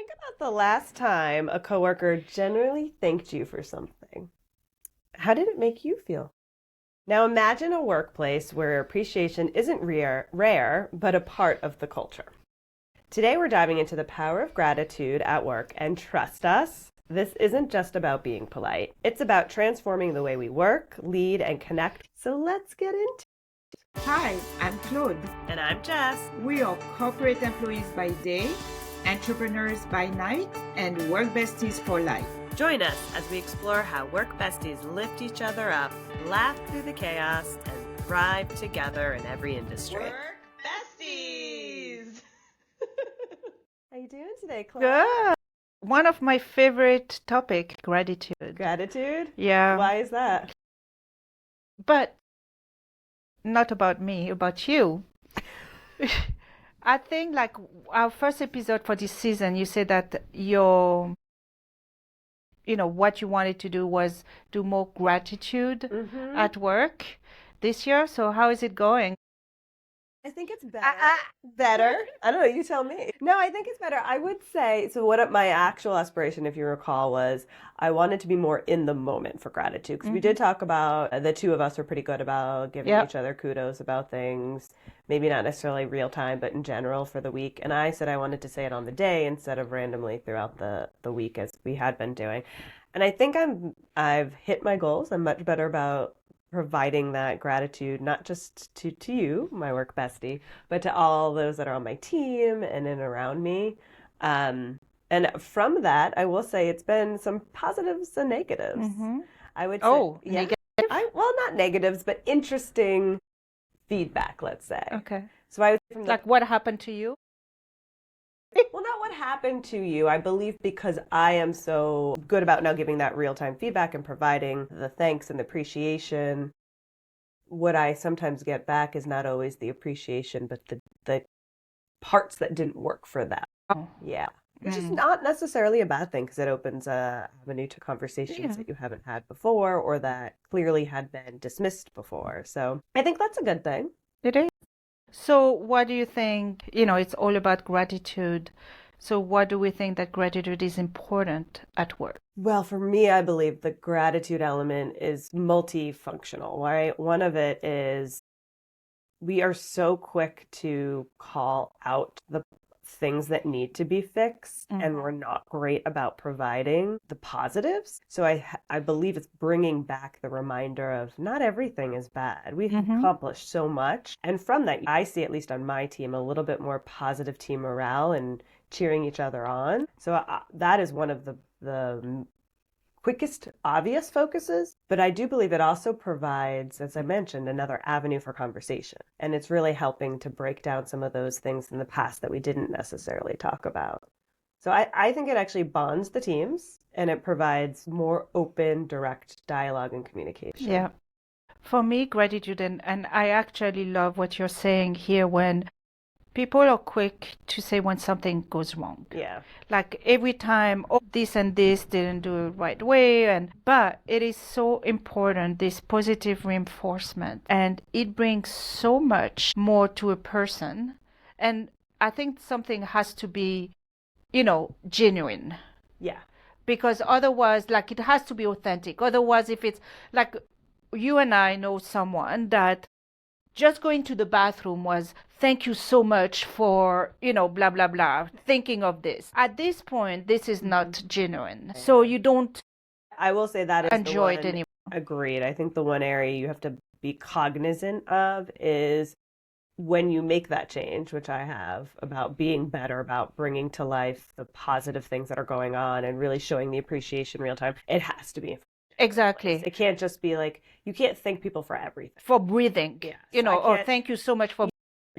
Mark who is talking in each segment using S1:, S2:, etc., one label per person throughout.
S1: Think about the last time a coworker genuinely thanked you for something. How did it make you feel? Now imagine a workplace where appreciation isn't rare, but a part of the culture. Today we're diving into the power of gratitude at work, and trust us, this isn't just about being polite. It's about transforming the way we work, lead, and connect. So let's get into it.
S2: Hi, I'm Claude.
S1: And I'm Jess.
S2: We are corporate employees by day, entrepreneurs by night, and work besties for life.
S1: Join us as we explore how work besties lift each other up, laugh through the chaos, and thrive together in every industry.
S2: Work besties!
S1: How you doing today, Claude?
S3: Good. One of my favorite topic, gratitude.
S1: Gratitude?
S3: Yeah.
S1: Why is that?
S3: But not about me, about you. I think like our first episode for this season, you said that what you wanted to do was do more gratitude at work this year. So how is it going?
S1: I think it's better. Better? I don't know. You tell me. No, I think it's better. I would say, so my actual aspiration, if you recall, was I wanted to be more in the moment for gratitude. Because we did talk about, the two of us are pretty good about giving each other kudos about things. Maybe not necessarily real time, but in general for the week. And I said I wanted to say it on the day instead of randomly throughout the week as we had been doing. And I think I've hit my goals. I'm much better about providing that gratitude, not just to you, my work bestie, but to all those that are on my team and in around me. And from that, I will say it's been some positives and negatives. I would say,
S3: negative?
S1: Well, not negatives, but interesting feedback, let's say.
S3: Okay.
S1: So I would say
S3: Like what happened to you?
S1: well, not what happened to you. I believe because I am so good about now giving that real-time feedback and providing the thanks and the appreciation, what I sometimes get back is not always the appreciation, but the parts that didn't work for them.
S3: Oh.
S1: Yeah. Which is not necessarily a bad thing because it opens a avenue to conversations that you haven't had before or that clearly had been dismissed before. So I think that's a good thing.
S3: It is. So what do you think, it's all about gratitude. So what do we think that gratitude is important at work?
S1: Well, for me, I believe the gratitude element is multifunctional, right? One of it is we are so quick to call out the things that need to be fixed, and we're not great about providing the positives. So I believe it's bringing back the reminder of not everything is bad. We've accomplished so much. And from that, I see, at least on my team, a little bit more positive team morale and cheering each other on. So that is one of the quickest, obvious focuses, but I do believe it also provides, as I mentioned, another avenue for conversation. And it's really helping to break down some of those things in the past that we didn't necessarily talk about. So I think it actually bonds the teams and it provides more open, direct dialogue and communication.
S3: Yeah. For me, gratitude, and I actually love what you're saying here when people are quick to say when something goes wrong.
S1: Yeah.
S3: Like every time, this and this didn't do it right way. But it is so important, this positive reinforcement. And it brings so much more to a person. And I think something has to be, genuine.
S1: Yeah.
S3: Because otherwise, it has to be authentic. Otherwise, if it's like you and I know someone that just going to the bathroom was, thank you so much for, blah, blah, blah, thinking of this. At this point, this is not genuine. So you don't
S1: I will say that is
S3: enjoy it anymore.
S1: Agreed. I think the one area you have to be cognizant of is when you make that change, which I have, about being better, about bringing to life the positive things that are going on and really showing the appreciation real time, it has to be.
S3: Exactly.
S1: It can't just be like, you can't thank people for everything.
S3: For breathing, thank you so much for.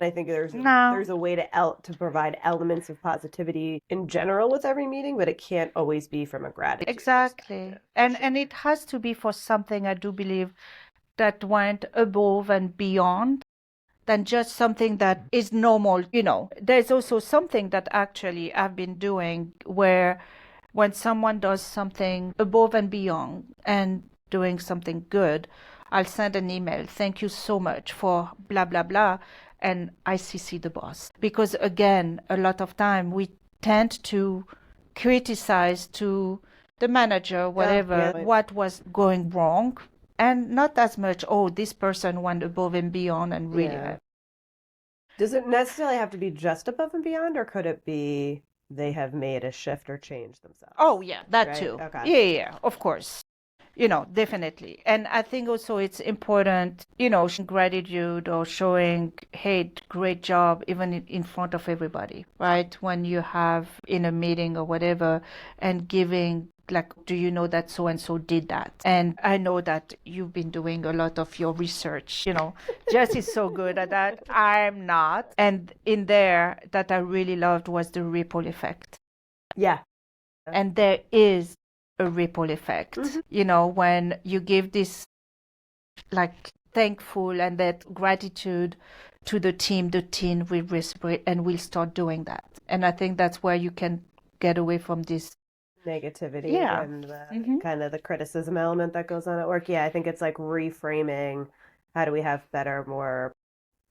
S1: I think there's a way to provide elements of positivity in general with every meeting, but it can't always be from a gratitude.
S3: Exactly. And it has to be for something, I do believe, that went above and beyond than just something that is normal. There's also something that actually I've been doing where when someone does something above and beyond and doing something good, I'll send an email. Thank you so much for blah, blah, blah. And I CC the boss. Because again, a lot of time we tend to criticize to the manager, whatever, what was going wrong, and not as much, oh, this person went above and beyond and really.
S1: Does it necessarily have to be just above and beyond, or could it be they have made a shift or changed themselves?
S3: Oh, yeah, that
S1: right?
S3: too.
S1: Okay.
S3: Yeah, of course. Definitely. And I think also it's important, showing gratitude or showing, hey, great job, even in front of everybody, right? When you have in a meeting or whatever, and giving, like, do you know that so and so did that? And I know that you've been doing a lot of your research, Jess is so good at that. I'm not. And in there, that I really loved was the ripple effect.
S1: Yeah.
S3: And there is a ripple effect, when you give this like thankful and that gratitude to the team will respect and will start doing that. And I think that's where you can get away from this
S1: negativity and the, kind of the criticism element that goes on at work. Yeah, I think it's like reframing. How do we have better, more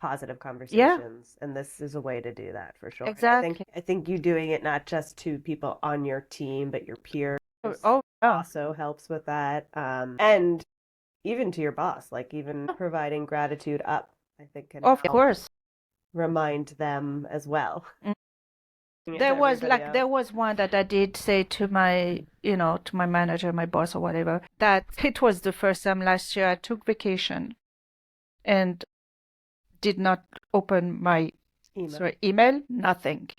S1: positive conversations? And this is a way to do that for sure.
S3: Exactly.
S1: I think you doing it not just to people on your team, but your peers also helps with that. And even to your boss, like even providing gratitude up, I think can
S3: of course
S1: remind them as well.
S3: There was one that I did say to my, to my manager, my boss or whatever, that it was the first time last year I took vacation and did not open my email, nothing.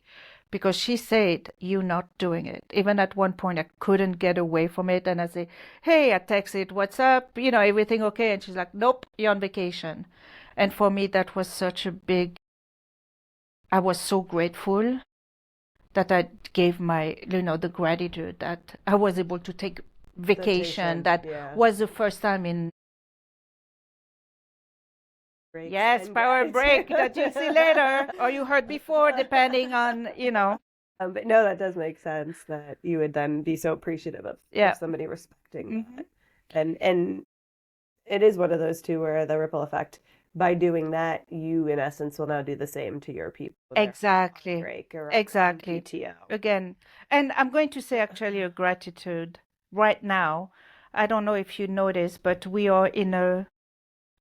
S3: Because she said, you're not doing it. Even at one point, I couldn't get away from it. And I say, hey, I texted, what's up? Everything okay? And she's like, nope, you're on vacation. And for me, that was such a big, I was so grateful that I gave my, the gratitude that I was able to take vacation. That was the first time in power break that you see later or you heard before, depending on,
S1: But no, that does make sense that you would then be so appreciative of somebody respecting that. And it is one of those two where the ripple effect, by doing that, you in essence will now do the same to your people.
S3: Exactly.
S1: Break or
S3: exactly.
S1: PTO.
S3: Again, and I'm going to say actually a gratitude right now. I don't know if you noticed, but we are in a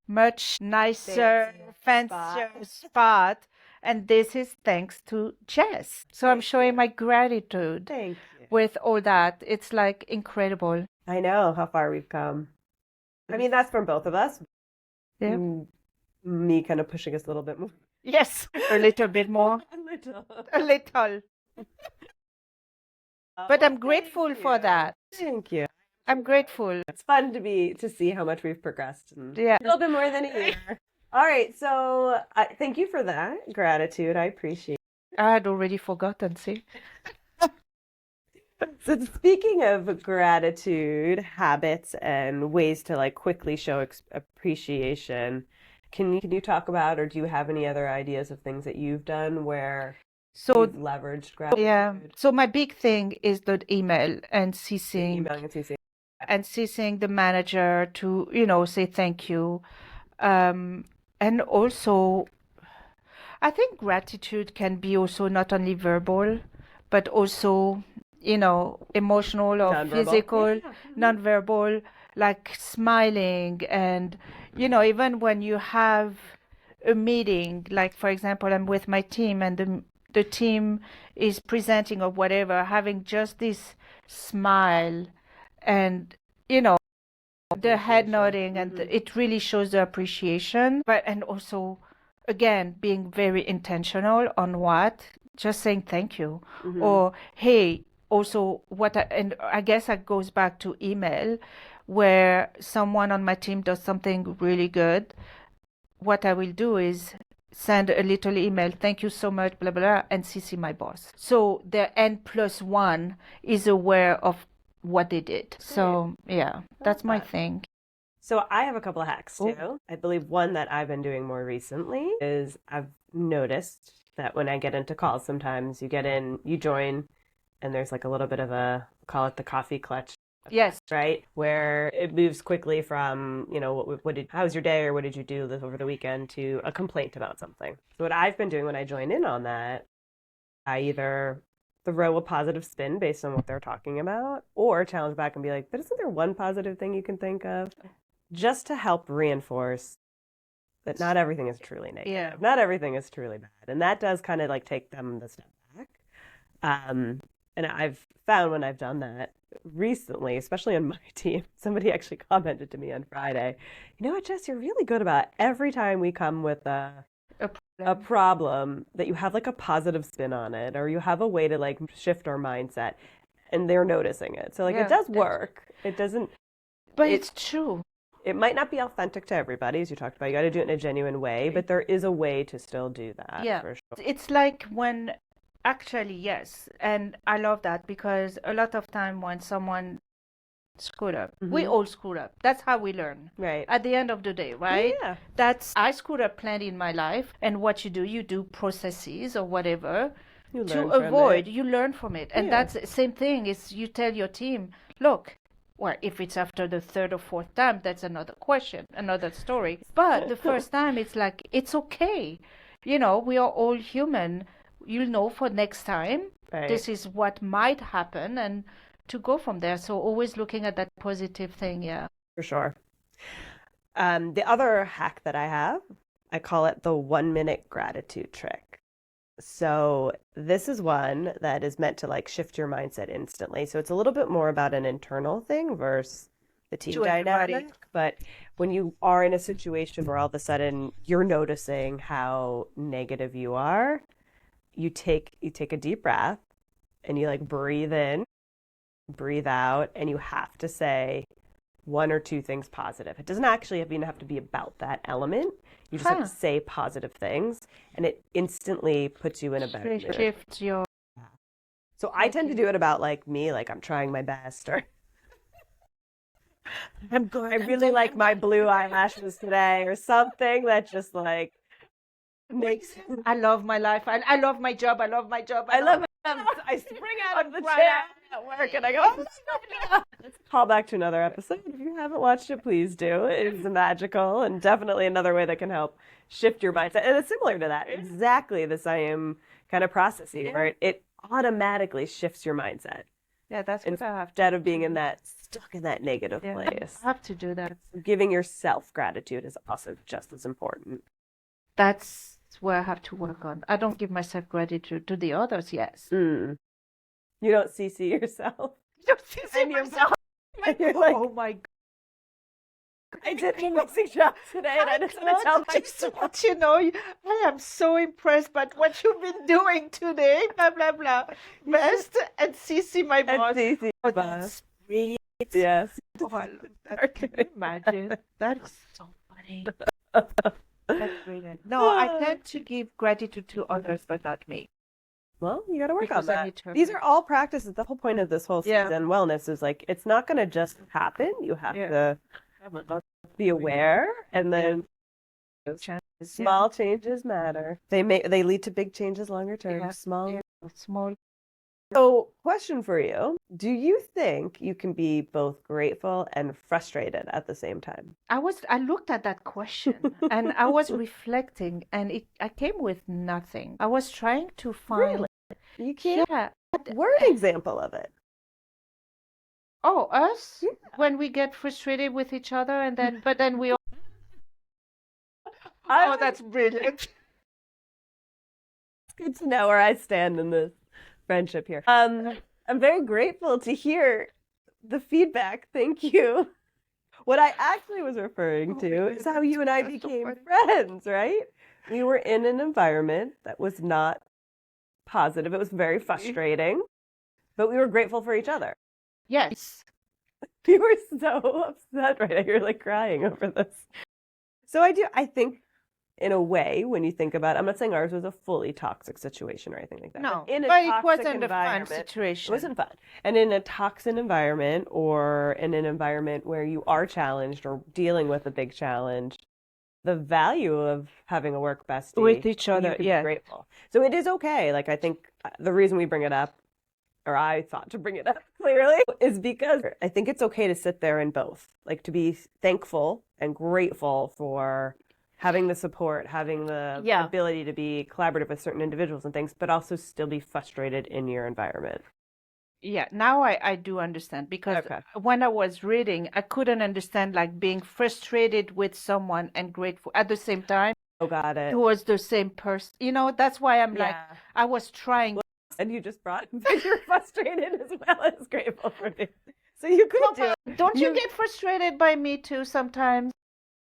S3: much nicer, fancier spot. And this is thanks to Jess. So I'm showing my gratitude with all that. It's like incredible.
S1: I know how far we've come. I mean, that's from both of us.
S3: Yeah.
S1: Me kind of pushing us a little bit more.
S3: Yes, a little bit more. A little. But I'm grateful for that.
S1: Thank you.
S3: I'm grateful.
S1: It's fun to see how much we've progressed. A little bit more than a year. All right. So thank you for that gratitude. I appreciate it.
S3: I had already forgotten, see?
S1: So speaking of gratitude, habits, and ways to like quickly show appreciation, can you talk about, or do you have any other ideas of things that you've done where you've leveraged gratitude?
S3: Yeah. So my big thing is the email and CCing.
S1: Emailing and CCing.
S3: And CCing the manager to, say thank you. And also, I think gratitude can be also not only verbal, but also, emotional or
S1: nonverbal.
S3: physical, nonverbal, like smiling. And, even when you have a meeting, like, for example, I'm with my team and the team is presenting or whatever, having just this smile and, the head nodding, and it really shows the appreciation. And also, again, being very intentional on just saying thank you, or hey, also and I guess that goes back to email, where someone on my team does something really good. What I will do is send a little email, thank you so much, blah, blah, and CC my boss. So the N+1 is aware of what they did. So that's my thing.
S1: So I have a couple of hacks too. I believe one that I've been doing more recently is I've noticed that when I get into calls, sometimes you get in, you join, and there's like a little bit of call it the coffee clutch.
S3: Yes.
S1: Right? Where it moves quickly from, how was your day or what did you do over the weekend to a complaint about something. So what I've been doing when I join in on that, I either throw a positive spin based on what they're talking about, or challenge back and be like, but isn't there one positive thing you can think of? Just to help reinforce that not everything is truly negative.
S3: Yeah.
S1: Not everything is truly bad. And that does kind of like take them the step back. And I've found when I've done that recently, especially on my team, somebody actually commented to me on Friday, you know what, Jess, you're really good about every time we come with a problem that you have like a positive spin on it, or you have a way to like shift our mindset, and they're noticing it. So like it does work. It doesn't,
S3: but it's true.
S1: It might not be authentic to everybody, as you talked about. You got to do it in a genuine way, but there is a way to still do that.
S3: Yeah,
S1: for sure.
S3: It's like when actually, yes, and I love that because a lot of time when someone screwed up, we all screwed up. That's how we learn.
S1: Right.
S3: At the end of the day, right?
S1: Yeah.
S3: I screwed up plenty in my life, and what you do processes or whatever to avoid. You learn from it, and that's the same thing. Is you tell your team, look. Well, if it's after the third or fourth time, that's another question, another story. But the first time, it's like, it's okay. You know, we are all human. You'll know for next time, this is what might happen, and to go from there. So always looking at that positive thing, yeah.
S1: For sure. The other hack that I have, I call it the 1-minute gratitude trick. So this is one that is meant to like shift your mindset instantly. So it's a little bit more about an internal thing versus the team dynamic. But when you are in a situation where all of a sudden you're noticing how negative you are, you take a deep breath and you like breathe in, breathe out, and you have to say one or two things positive. It doesn't actually even have to be about that element. You just have to say positive things, and it instantly puts you in a better mood.
S3: Shift your...
S1: So I tend to do it about like me, like I'm trying my best, or I really like my blue eyelashes today, or something that just like makes...
S3: I love my life. I love my job. I love my job.
S1: I spring out of the chair at work and I go, oh my God. Let's call back to another episode. If you haven't watched it, please do. It is magical and definitely another way that can help shift your mindset. And it's similar to that. Exactly the same kind of processing where it automatically shifts your mindset.
S3: Yeah, that's what I have to.
S1: Instead of being stuck in that negative place.
S3: I have to do that.
S1: Giving yourself gratitude is also just as important.
S3: That's where I have to work on. I don't give myself gratitude to the others, yes.
S1: You don't CC yourself.
S3: You don't CC yourself.
S1: And you're like,
S3: oh my God.
S1: I did an amazing job today, and I just want to tell myself.
S3: You know, I am so impressed by what you've been doing today, blah, blah, blah. Best, and CC my boss.
S1: And CC
S3: my boss. Really?
S1: Yes.
S3: Oh, I love that. Can you imagine? That is so funny. That's brilliant. No, I tend to give gratitude to others, but not me.
S1: Well, you got to work
S3: Because
S1: on that. These are all practices. The whole point of this whole season, wellness, is like, it's not going to just happen. You have to be aware, and then small changes matter. They lead to big changes longer term. Small. So, question for you. Do you think you can be both grateful and frustrated at the same time?
S3: I looked at that question and I was reflecting, and I came with nothing. I was trying to find...
S1: Really? You can't?
S3: Yeah.
S1: We're an example of it.
S3: Oh, us? Yeah. When we get frustrated with each other, but then we all... Oh, that's brilliant.
S1: It's good to know where I stand in this friendship here. I'm very grateful to hear the feedback. Thank you. What I actually was referring to is how you and I became friends, right? We were in an environment that was not positive. It was very frustrating, but we were grateful for each other.
S3: Yes.
S1: You were so upset right now. You're like crying over this. So I think in a way, when you think about it, I'm not saying ours was a fully toxic situation or anything like that.
S3: No,
S1: but
S3: it wasn't a fun situation.
S1: It wasn't fun. And in a toxic environment, or in an environment where you are challenged or dealing with a big challenge, the value of having a work bestie
S3: with each other,
S1: be grateful. So it is okay. Like, I think the reason we bring it up, or I thought to bring it up clearly, is because I think it's okay to sit there in both, like to be thankful and grateful for having the support, having the
S3: Yeah.
S1: ability to be collaborative with certain individuals and things, but also still be frustrated in your environment.
S3: Yeah, now I do understand, because
S1: Okay.
S3: when I was reading, I couldn't understand like being frustrated with someone and grateful at the same time
S1: Oh, got it.
S3: towards the same person. That's why I'm like,
S1: Yeah.
S3: I was trying.
S1: And you just brought that you're frustrated as well as grateful for me. So you could do it.
S3: Don't you get frustrated by me too sometimes?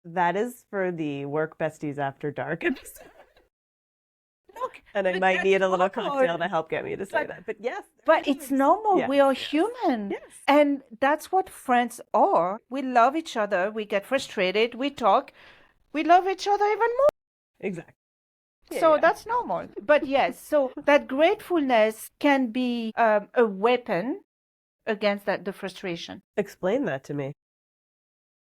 S1: That is for the Work Besties After Dark episode.
S3: Look,
S1: And I
S3: but
S1: might
S3: that's
S1: need a little
S3: normal.
S1: cocktail to help get me to say that. But yes.
S3: But it's normal.
S1: Yes,
S3: We are
S1: yes.
S3: human.
S1: Yes.
S3: And that's what friends are. We love each other. We get frustrated. We talk. We love each other even more.
S1: Exactly.
S3: So
S1: Yeah.
S3: that's normal. But yes, so that gratefulness can be a weapon against the frustration.
S1: Explain that to me.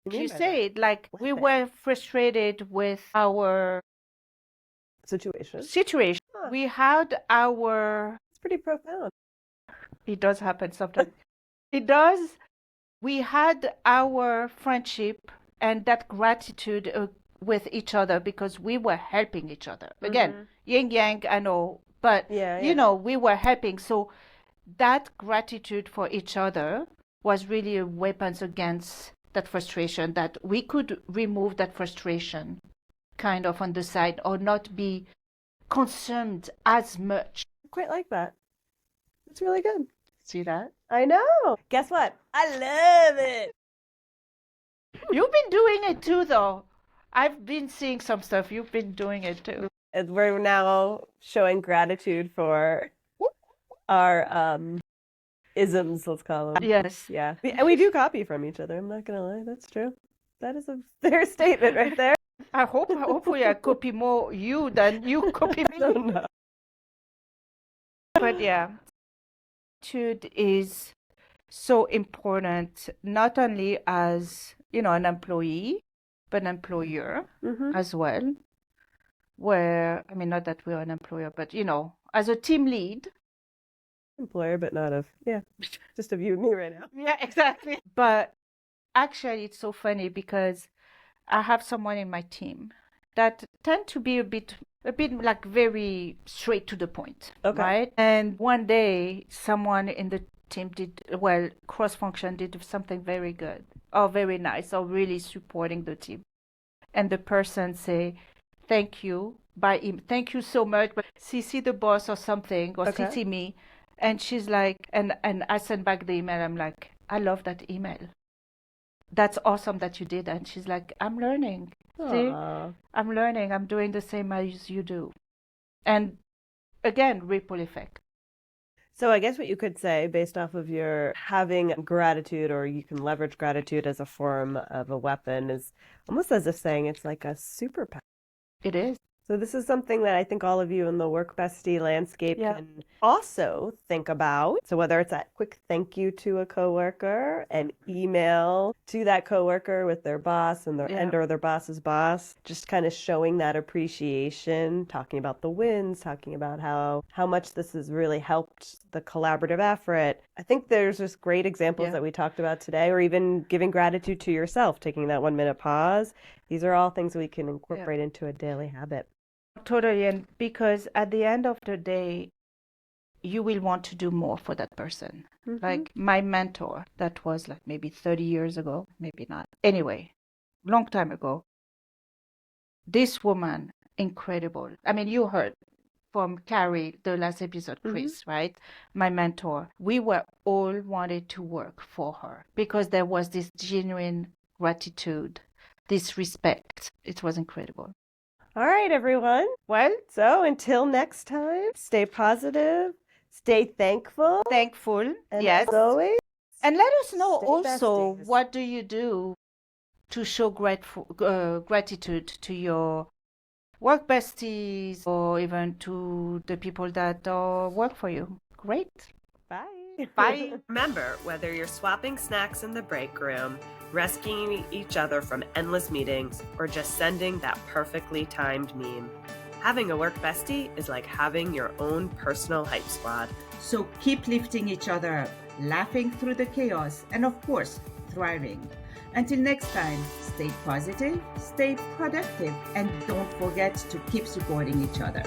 S1: What do you
S3: You
S1: mean by
S3: say it like we
S1: Weapon.
S3: were frustrated with our
S1: that? Situation.
S3: situation.
S1: Huh.
S3: We had our,
S1: It's pretty profound.
S3: it does happen sometimes. It does. We had our friendship and that gratitude with each other because we were helping each other. Again, yin yang, I know, but
S1: Yeah.
S3: we were helping. So that gratitude for each other was really a weapon against that frustration, that we could remove that frustration kind of on the side or not be consumed as much.
S1: I quite like that. It's really good.
S3: See that?
S1: I know. Guess what? I love it.
S3: You've been doing it too, though. I've been seeing some stuff. You've been doing it too.
S1: And we're now showing gratitude for our isms, let's call them.
S3: Yes.
S1: Yeah. And we do copy from each other. I'm not going to lie. That's true. That is a fair statement right there.
S3: I hope I copy more you than you copy me.
S1: Oh, no.
S3: But yeah, gratitude is so important, not only as, an employee, but an employer as well. Where, I mean, not that we're an employer, but, as a team lead.
S1: Employer, but not of, just of you and me right now.
S3: Yeah, exactly. But actually, it's so funny because I have someone in my team that tend to be a bit like very straight to the point,
S1: Okay.
S3: right? And one day, someone in the team cross-function did something very good or very nice or really supporting the team. And the person say, thank you, thank you so much, but CC the boss or something, or
S1: Okay.
S3: CC me. And she's like, and I send back the email. I'm like, I love that email. That's awesome that you did. And she's like, I'm learning. See,
S1: Aw.
S3: I'm learning. I'm doing the same as you do. And again, ripple effect.
S1: So I guess what you could say, based off of your having gratitude, or you can leverage gratitude as a form of a weapon, is almost as if saying it's like a superpower.
S3: It is.
S1: So this is something that I think all of you in the work bestie landscape can also think about. So whether it's that quick thank you to a coworker, an email to that coworker with their boss and or their boss's boss, just kind of showing that appreciation, talking about the wins, talking about how much this has really helped the collaborative effort. I think there's just great examples that we talked about today, or even giving gratitude to yourself, taking that 1 minute pause. These are all things we can incorporate into a daily habit.
S3: Totally. And because at the end of the day, you will want to do more for that person. Like my mentor, that was like maybe 30 years ago, maybe not. Anyway, long time ago. This woman, incredible. I mean, you heard from Carrie, the last episode, Chris, right? My mentor. We were all wanted to work for her because there was this genuine gratitude, this respect. It was incredible.
S1: All right, everyone. Well, so until next time, stay positive, stay thankful. And
S3: yes.
S1: as always,
S3: And let us know
S1: stay
S3: also,
S1: besties.
S3: what do you do to show gratitude to your work besties or even to the people that work for you? Great.
S1: Bye.
S3: Bye.
S1: Remember, whether you're swapping snacks in the break room, rescuing each other from endless meetings, or just sending that perfectly timed meme, having a work bestie is like having your own personal hype squad.
S2: So keep lifting each other up, laughing through the chaos, and of course, thriving. Until next time, stay positive, stay productive, and don't forget to keep supporting each other.